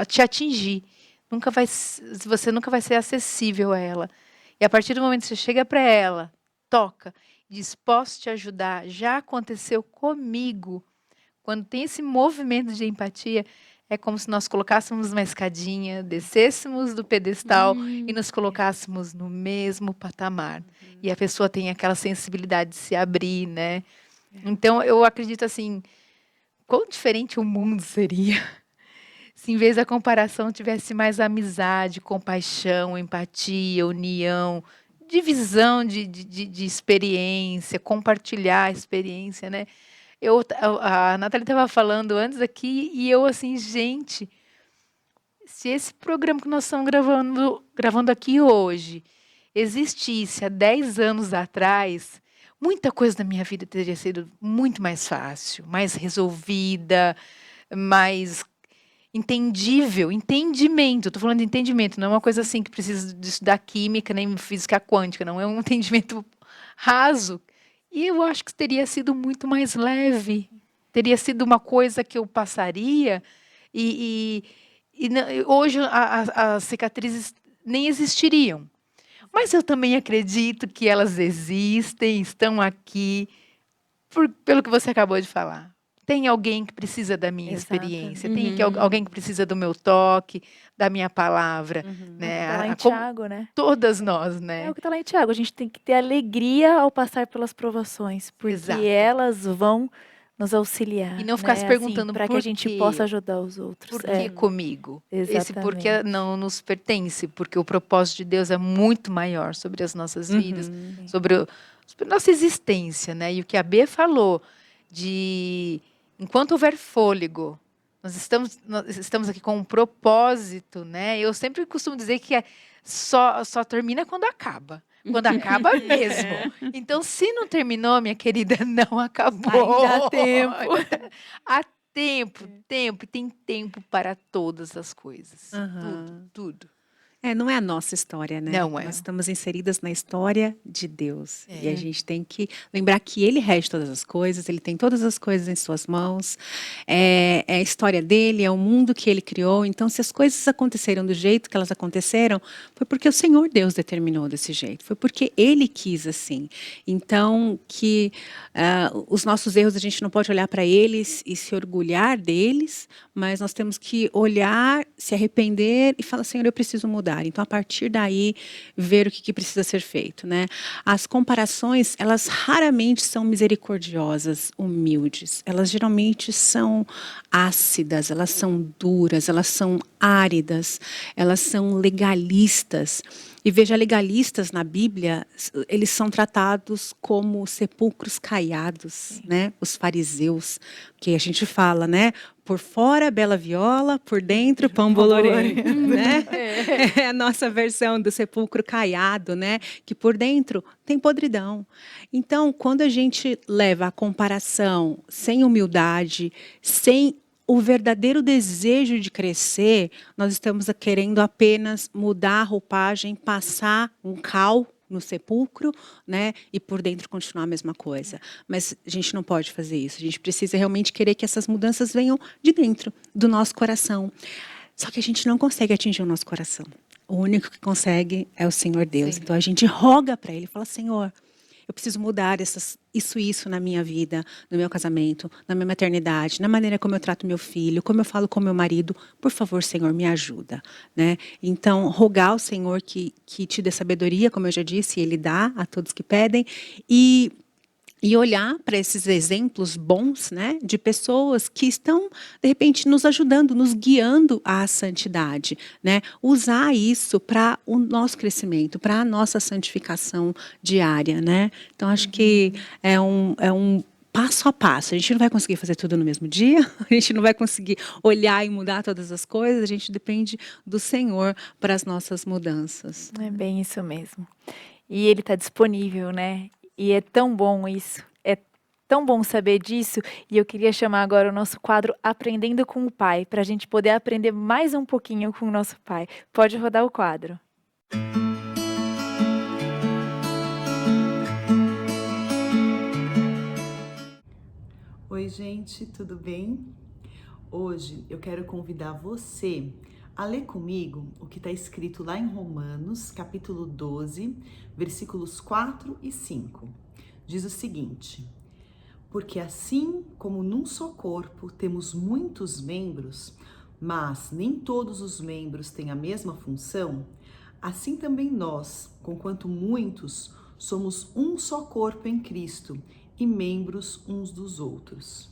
te atingir, você nunca vai ser acessível a ela. E a partir do momento que você chega para ela, toca, diz, posso te ajudar, já aconteceu comigo. Quando tem esse movimento de empatia, é como se nós colocássemos uma escadinha, descêssemos do pedestal e nos colocássemos no mesmo patamar. E a pessoa tem aquela sensibilidade de se abrir, né? Então, eu acredito assim, quão diferente o mundo seria se em vez da comparação tivesse mais amizade, compaixão, empatia, união, divisão de experiência, compartilhar a experiência, né? A Nathalie estava falando antes aqui e eu assim, gente, se esse programa que nós estamos gravando aqui hoje existisse há 10 anos atrás, muita coisa da minha vida teria sido muito mais fácil, mais resolvida, mais entendível, entendimento. Estou falando de entendimento, não é uma coisa assim que precisa de estudar química, nem física quântica, não é um entendimento raso. E eu acho que teria sido muito mais leve. Teria sido uma coisa que eu passaria hoje as cicatrizes nem existiriam. Mas eu também acredito que elas existem, estão aqui, pelo que você acabou de falar. Tem alguém que precisa da minha experiência, tem alguém que precisa do meu toque, da minha palavra. Né? Tá lá em Tiago, né? Todas nós, né? É o que está lá em Tiago. A gente tem que ter alegria ao passar pelas provações, porque Exato. elas vão nos auxiliar. E não ficar se perguntando para que a gente possa ajudar os outros. Por que comigo? Exatamente. Esse porquê não nos pertence, porque o propósito de Deus é muito maior sobre as nossas vidas, sobre a nossa existência, né? E o que a B falou de enquanto houver fôlego, nós estamos aqui com um propósito, né? Eu sempre costumo dizer que só termina quando acaba. Quando acaba mesmo. Então, se não terminou, minha querida, não acabou. Ainda há tempo. Há tempo. E tem tempo para todas as coisas. Tudo. Não é a nossa história, né? Não é. Nós estamos inseridas na história de Deus. E a gente tem que lembrar que Ele rege todas as coisas, Ele tem todas as coisas em suas mãos. É a história dEle, é o mundo que Ele criou. Então, se as coisas aconteceram do jeito que elas aconteceram, foi porque o Senhor Deus determinou desse jeito. Foi porque Ele quis assim. Então, que os nossos erros, a gente não pode olhar para eles e se orgulhar deles, mas nós temos que olhar, se arrepender e falar, Senhor, eu preciso mudar. Então, a partir daí, ver o que precisa ser feito, né? As comparações, elas raramente são misericordiosas, humildes. Elas geralmente são ácidas, elas são duras, elas são áridas, elas são legalistas. E veja, legalistas na Bíblia, eles são tratados como sepulcros caiados, né? Os fariseus, que a gente fala, né? Por fora, bela viola, por dentro, pão bolorê, né? É a nossa versão do sepulcro caiado, né? Que por dentro tem podridão. Então, quando a gente leva a comparação sem humildade, sem o verdadeiro desejo de crescer, nós estamos querendo apenas mudar a roupagem, passar um cal no sepulcro, né? E por dentro continuar a mesma coisa. Mas a gente não pode fazer isso. A gente precisa realmente querer que essas mudanças venham de dentro do nosso coração. Só que a gente não consegue atingir o nosso coração. O único que consegue é o Senhor Deus. Sim. Então a gente roga para Ele, fala, Senhor, eu preciso mudar isso na minha vida, no meu casamento, na minha maternidade, na maneira como eu trato meu filho, como eu falo com meu marido. Por favor, Senhor, me ajuda, né? Então, rogar ao Senhor que te dê sabedoria, como eu já disse, Ele dá a todos que pedem, e olhar para esses exemplos bons, né, de pessoas que estão, de repente, nos ajudando, nos guiando à santidade, né? Usar isso para o nosso crescimento, para a nossa santificação diária, né? Então, acho que é um passo a passo. A gente não vai conseguir fazer tudo no mesmo dia, a gente não vai conseguir olhar e mudar todas as coisas, a gente depende do Senhor para as nossas mudanças. É bem isso mesmo. E ele está disponível, né? E é tão bom isso. É tão bom saber disso. E eu queria chamar agora o nosso quadro Aprendendo com o Pai, para a gente poder aprender mais um pouquinho com o nosso Pai. Pode rodar o quadro. Oi, gente, tudo bem? Hoje eu quero convidar você a ler comigo o que está escrito lá em Romanos, capítulo 12, versículos 4 e 5. Diz o seguinte: porque assim como num só corpo temos muitos membros, mas nem todos os membros têm a mesma função, assim também nós, conquanto muitos, somos um só corpo em Cristo e membros uns dos outros.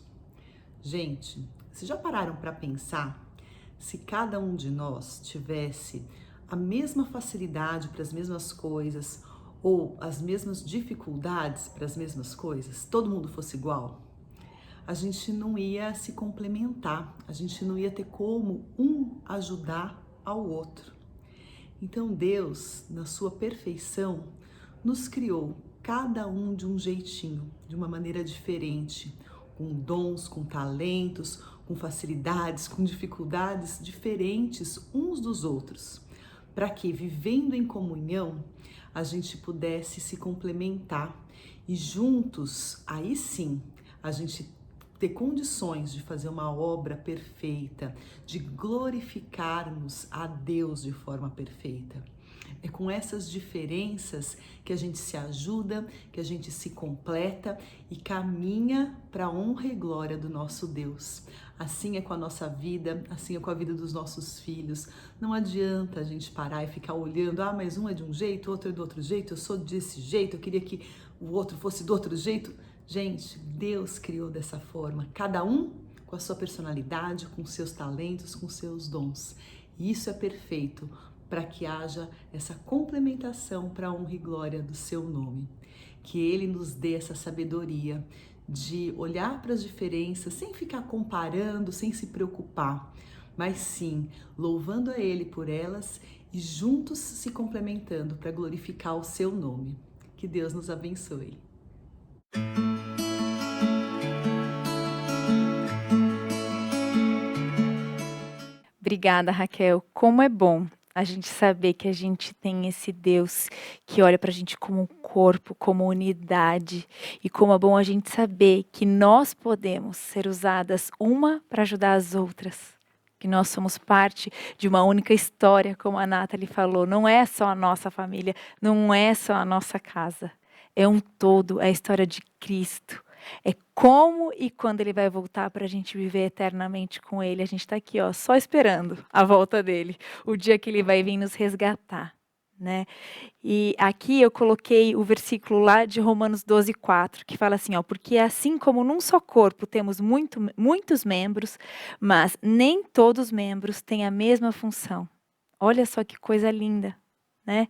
Gente, vocês já pararam para pensar se cada um de nós tivesse a mesma facilidade para as mesmas coisas ou as mesmas dificuldades para as mesmas coisas, todo mundo fosse igual? A gente não ia se complementar, a gente não ia ter como um ajudar ao outro. Então Deus, na sua perfeição, nos criou cada um de um jeitinho, de uma maneira diferente, com dons, com talentos, com facilidades, com dificuldades diferentes uns dos outros, para que, vivendo em comunhão, a gente pudesse se complementar e juntos, aí sim, a gente ter condições de fazer uma obra perfeita, de glorificarmos a Deus de forma perfeita. É com essas diferenças que a gente se ajuda, que a gente se completa e caminha para a honra e glória do nosso Deus. Assim é com a nossa vida, assim é com a vida dos nossos filhos. Não adianta a gente parar e ficar olhando, mas um é de um jeito, outro é do outro jeito, eu sou desse jeito, eu queria que o outro fosse do outro jeito. Gente, Deus criou dessa forma, cada um com a sua personalidade, com seus talentos, com seus dons. E isso é perfeito, para que haja essa complementação para a honra e glória do seu nome. Que Ele nos dê essa sabedoria de olhar para as diferenças sem ficar comparando, sem se preocupar, mas sim louvando a Ele por elas e juntos se complementando para glorificar o seu nome. Que Deus nos abençoe. Obrigada, Raquel. Como é bom a gente saber que a gente tem esse Deus que olha para a gente como um corpo, como unidade. E como é bom a gente saber que nós podemos ser usadas uma para ajudar as outras. Que nós somos parte de uma única história, como a Nathalie falou. Não é só a nossa família, não é só a nossa casa. É um todo, é a história de Cristo. É como e quando Ele vai voltar para a gente viver eternamente com Ele. A gente está aqui, só esperando a volta dEle, o dia que Ele vai vir nos resgatar, né? E aqui eu coloquei o versículo lá de Romanos 12:4, que fala assim, porque assim como num só corpo temos muitos membros, mas nem todos os membros têm a mesma função. Olha só que coisa linda, né?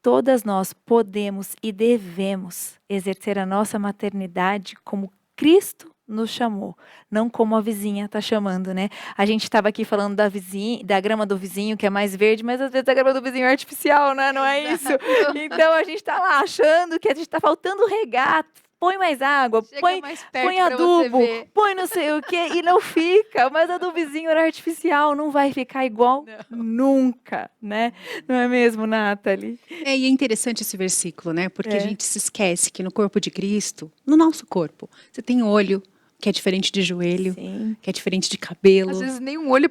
Todas nós podemos e devemos exercer a nossa maternidade como Cristo nos chamou, não como a vizinha está chamando, né? A gente estava aqui falando da grama do vizinho, que é mais verde, mas às vezes a grama do vizinho é artificial, né? Não é isso? Então a gente está lá achando que a gente está faltando regar. Põe mais água, põe adubo, põe não sei o quê, e não fica. Mas a do vizinho era artificial, não vai ficar igual nunca, né? Não é mesmo, Nathalie? E é interessante esse versículo, né? Porque a gente se esquece que no corpo de Cristo, no nosso corpo, você tem olho, que é diferente de joelho, Sim. que é diferente de cabelo. Às vezes nem um olho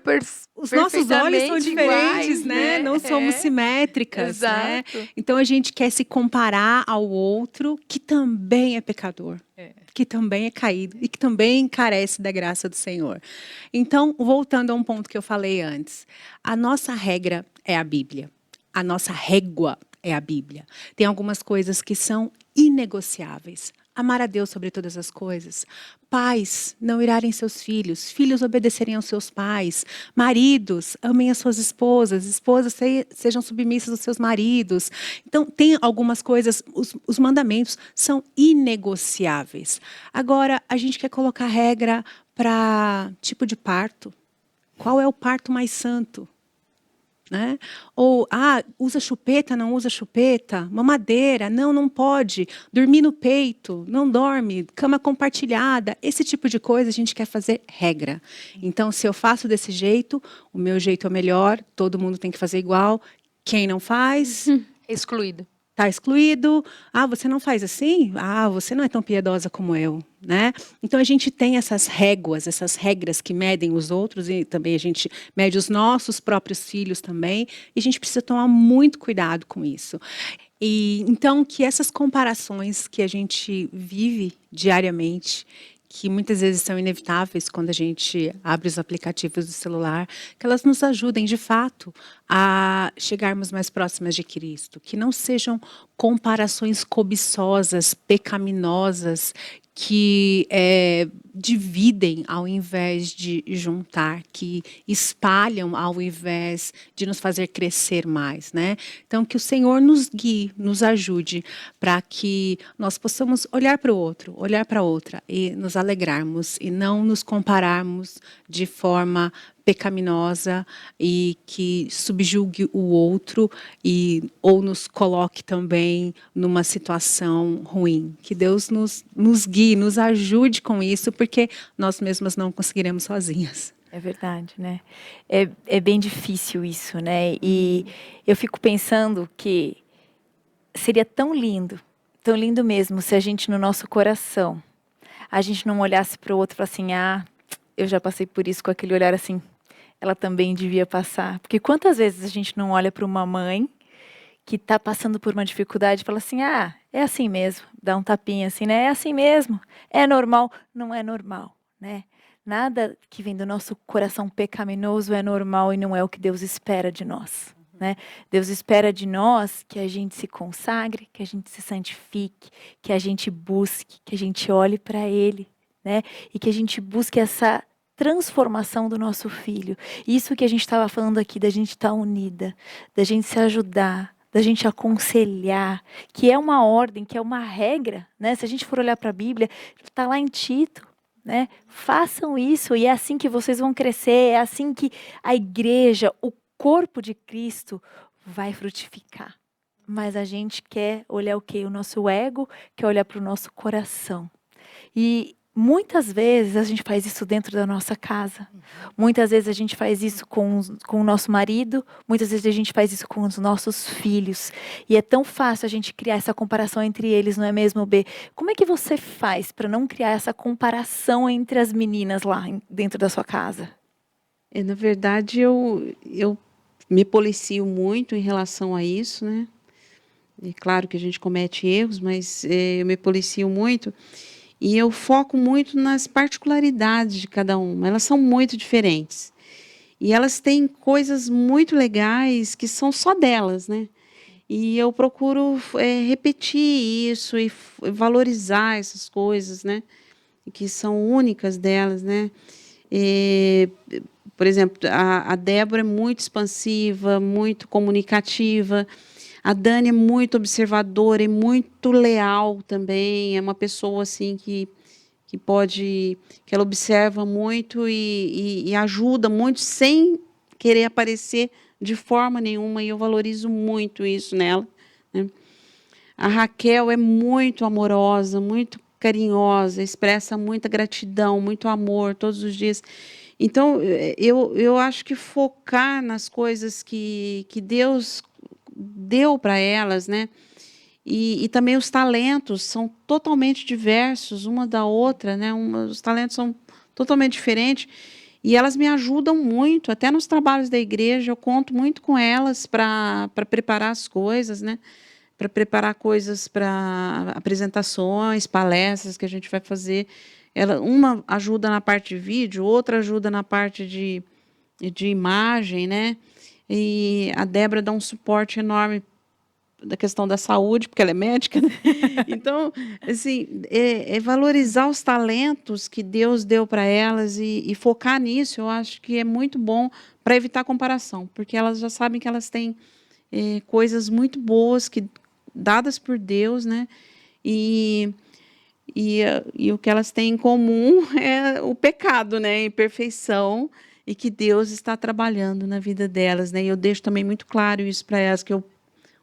Os nossos olhos são perfeitamente diferentes, iguais, né? Não somos simétricas, né? Exato. Então a gente quer se comparar ao outro que também é pecador, que também é caído e que também carece da graça do Senhor. Então, voltando a um ponto que eu falei antes, a nossa regra é a Bíblia. A nossa régua é a Bíblia. Tem algumas coisas que são inegociáveis. Amar a Deus sobre todas as coisas. Pais, não irarem seus filhos. Filhos, obedecerem aos seus pais. Maridos, amem as suas esposas. Esposas, sejam submissas aos seus maridos. Então, tem algumas coisas, os mandamentos são inegociáveis. Agora, a gente quer colocar regra para tipo de parto. Qual é o parto mais santo? Né? Ou, usa chupeta, não usa chupeta, mamadeira, não pode, dormir no peito, não dorme, cama compartilhada, esse tipo de coisa a gente quer fazer regra. Então, se eu faço desse jeito, o meu jeito é o melhor, todo mundo tem que fazer igual, quem não faz... Excluído. Está excluído. Você não faz assim? Você não é tão piedosa como eu, né? Então a gente tem essas réguas, essas regras que medem os outros e também a gente mede os nossos próprios filhos também. E a gente precisa tomar muito cuidado com isso. E então que essas comparações que a gente vive diariamente, que muitas vezes são inevitáveis quando a gente abre os aplicativos do celular, que elas nos ajudem, de fato, a chegarmos mais próximas de Cristo. Que não sejam comparações cobiçosas, pecaminosas, que dividem ao invés de juntar, que espalham ao invés de nos fazer crescer mais, né? Então, que o Senhor nos guie, nos ajude para que nós possamos olhar para o outro, olhar para a outra e nos alegrarmos e não nos compararmos de forma pecaminosa e que subjugue o outro ou nos coloque também numa situação ruim. Que Deus nos guie, nos ajude com isso, porque nós mesmas não conseguiremos sozinhas. É verdade, né? É bem difícil isso, né? E eu fico pensando que seria tão lindo mesmo, se a gente no nosso coração, a gente não olhasse para o outro e falasse assim, eu já passei por isso, com aquele olhar assim, ela também devia passar. Porque quantas vezes a gente não olha para uma mãe que está passando por uma dificuldade e fala assim, é assim mesmo, dá um tapinha assim, né? É assim mesmo, é normal. Não é normal, né? Nada que vem do nosso coração pecaminoso é normal e não é o que Deus espera de nós, né? Deus espera de nós que a gente se consagre, que a gente se santifique, que a gente busque, que a gente olhe para Ele, né? E que a gente busque essa transformação do nosso filho. Isso que a gente estava falando aqui, da gente estar unida, da gente se ajudar, da gente aconselhar, que é uma ordem, que é uma regra, né? Se a gente for olhar para a Bíblia, está lá em Tito, né? Façam isso e é assim que vocês vão crescer, é assim que a igreja, o corpo de Cristo vai frutificar. Mas a gente quer olhar o quê? O nosso ego, quer olhar para o nosso coração. E muitas vezes a gente faz isso dentro da nossa casa. Muitas vezes a gente faz isso com o nosso marido. Muitas vezes a gente faz isso com os nossos filhos. E é tão fácil a gente criar essa comparação entre eles, não é mesmo, B? Como é que você faz para não criar essa comparação entre as meninas lá dentro da sua casa? Na verdade, eu me policio muito em relação a isso, né? É claro que a gente comete erros, mas eu me policio muito. E eu foco muito nas particularidades de cada uma. Elas são muito diferentes. E elas têm coisas muito legais que são só delas, né? E eu procuro repetir isso e valorizar essas coisas, né? Que são únicas delas, né? Por exemplo, a Débora é muito expansiva, muito comunicativa. A Dani é muito observadora e muito leal também. É uma pessoa assim que ela observa muito e ajuda muito sem querer aparecer de forma nenhuma. E eu valorizo muito isso nela, né? A Raquel é muito amorosa, muito carinhosa, expressa muita gratidão, muito amor todos os dias. Então, eu acho que focar nas coisas que Deus deu para elas, né? E também os talentos são totalmente diversos, uma da outra, né? Os talentos são totalmente diferentes. E elas me ajudam muito, até nos trabalhos da igreja, eu conto muito com elas para preparar as coisas, né? Para preparar coisas para apresentações, palestras que a gente vai fazer. Uma ajuda na parte de vídeo, outra ajuda na parte de imagem, né? E a Débora dá um suporte enorme da questão da saúde, porque ela é médica, né? Então, assim, é valorizar os talentos que Deus deu para elas e focar nisso, eu acho que é muito bom para evitar comparação, porque elas já sabem que elas têm coisas muito boas dadas por Deus, né? E o que elas têm em comum é o pecado, né? A imperfeição, e que Deus está trabalhando na vida delas, né? E eu deixo também muito claro isso para elas, que eu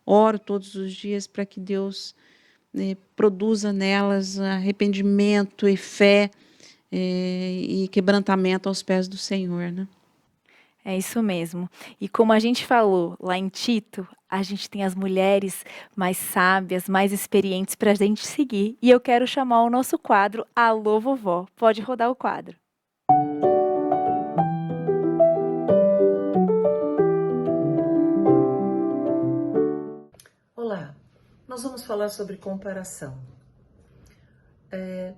oro todos os dias para que Deus produza nelas arrependimento e fé e quebrantamento aos pés do Senhor, né? É isso mesmo. E como a gente falou lá em Tito, a gente tem as mulheres mais sábias, mais experientes para a gente seguir. E eu quero chamar o nosso quadro Alô Vovó. Pode rodar o quadro. Olá, nós vamos falar sobre comparação.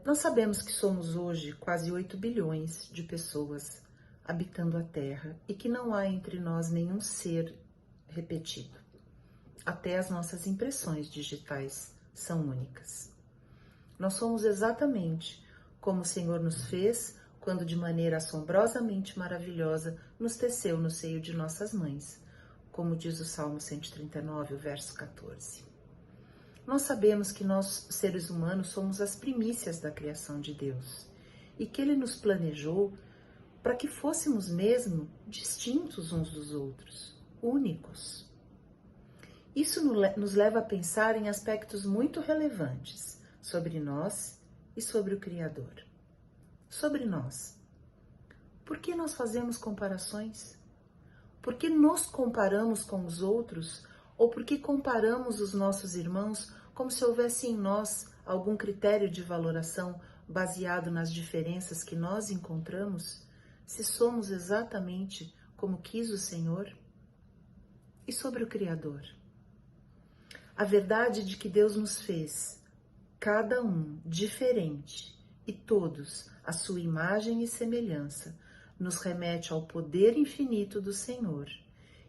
Nós sabemos que somos hoje quase 8 bilhões de pessoas habitando a Terra e que não há entre nós nenhum ser repetido. Até as nossas impressões digitais são únicas. Nós somos exatamente como o Senhor nos fez quando, de maneira assombrosamente maravilhosa, nos teceu no seio de nossas mães, como diz o Salmo 139, o verso 14. Nós sabemos que nós, seres humanos, somos as primícias da criação de Deus e que Ele nos planejou para que fôssemos mesmo distintos uns dos outros, únicos. Isso nos leva a pensar em aspectos muito relevantes sobre nós e sobre o Criador. Sobre nós. Por que nós fazemos comparações? Por que nos comparamos com os outros? Ou por que comparamos os nossos irmãos como se houvesse em nós algum critério de valoração baseado nas diferenças que nós encontramos? Se somos exatamente como quis o Senhor? E sobre o Criador? A verdade de que Deus nos fez, cada um diferente, e todos à sua imagem e semelhança, nos remete ao poder infinito do Senhor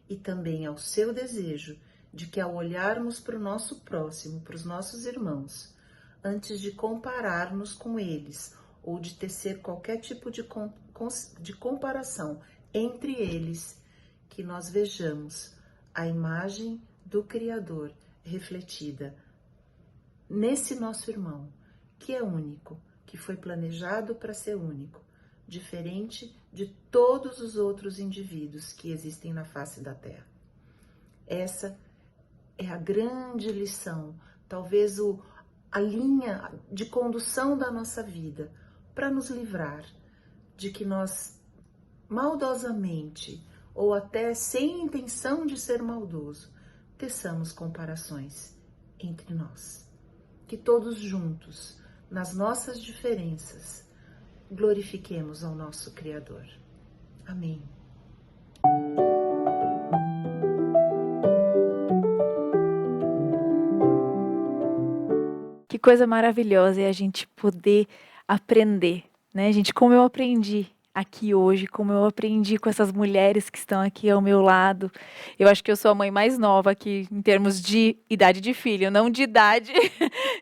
e também ao seu desejo de que, ao olharmos para o nosso próximo, para os nossos irmãos, antes de compararmos com eles ou de tecer qualquer tipo de comparação entre eles, que nós vejamos a imagem do Criador refletida nesse nosso irmão, que é único, que foi planejado para ser único, diferente de todos os outros indivíduos que existem na face da Terra. Essa é a grande lição, talvez a linha de condução da nossa vida, para nos livrar de que nós maldosamente, ou até sem intenção de ser maldoso, teçamos comparações entre nós. Que todos juntos, nas nossas diferenças, glorifiquemos ao nosso Criador. Amém. Que coisa maravilhosa é a gente poder aprender, né, gente? Como eu aprendi aqui hoje, como eu aprendi com essas mulheres que estão aqui ao meu lado. Eu acho que eu sou a mãe mais nova aqui em termos de idade de filho, não de idade,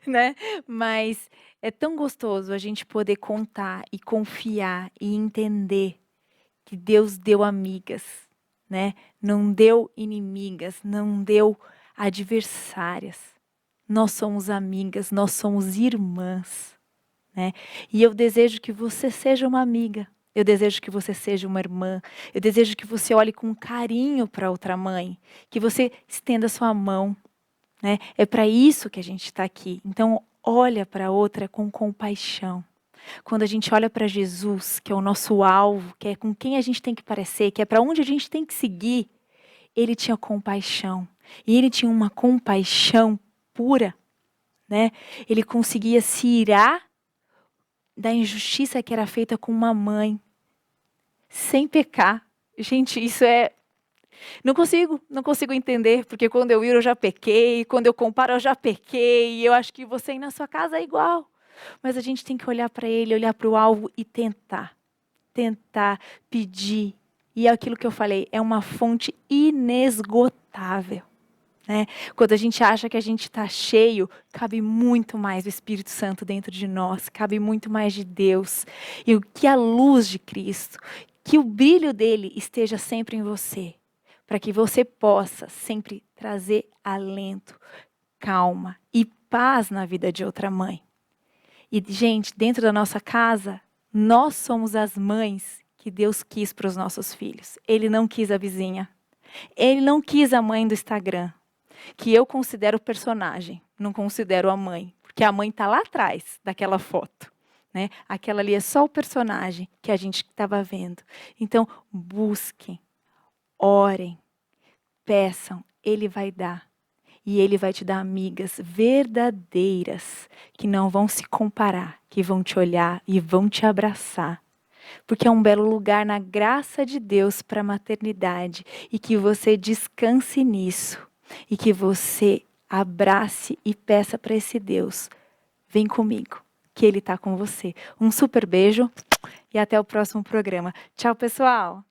né? Mas é tão gostoso a gente poder contar e confiar e entender que Deus deu amigas, né? Não deu inimigas, não deu adversárias. Nós somos amigas, nós somos irmãs, né? E eu desejo que você seja uma amiga. Eu desejo que você seja uma irmã. Eu desejo que você olhe com carinho para outra mãe, que você estenda sua mão, né? É para isso que a gente está aqui. Então, olha para outra com compaixão. Quando a gente olha para Jesus, que é o nosso alvo, que é com quem a gente tem que parecer, que é para onde a gente tem que seguir, ele tinha compaixão. E ele tinha uma compaixão pura, né? Ele conseguia se irar da injustiça que era feita com uma mãe, sem pecar. Gente, isso é... Não consigo entender, porque quando eu iro eu já pequei, quando eu comparo eu já pequei, e eu acho que você aí na sua casa é igual. Mas a gente tem que olhar para ele, olhar para o alvo e tentar, pedir. E é aquilo que eu falei, é uma fonte inesgotável, né? Quando a gente acha que a gente está cheio, cabe muito mais do Espírito Santo dentro de nós, cabe muito mais de Deus. E que a luz de Cristo, que o brilho dele esteja sempre em você, para que você possa sempre trazer alento, calma e paz na vida de outra mãe. E, gente, dentro da nossa casa, nós somos as mães que Deus quis para os nossos filhos. Ele não quis a vizinha. Ele não quis a mãe do Instagram, que eu considero personagem, não considero a mãe, porque a mãe está lá atrás daquela foto, né? Aquela ali é só o personagem que a gente estava vendo. Então, busquem, orem, peçam, Ele vai dar. E Ele vai te dar amigas verdadeiras, que não vão se comparar, que vão te olhar e vão te abraçar. Porque é um belo lugar na graça de Deus para a maternidade, e que você descanse nisso, e que você abrace e peça para esse Deus: vem comigo, que Ele está com você. Um super beijo e até o próximo programa. Tchau, pessoal!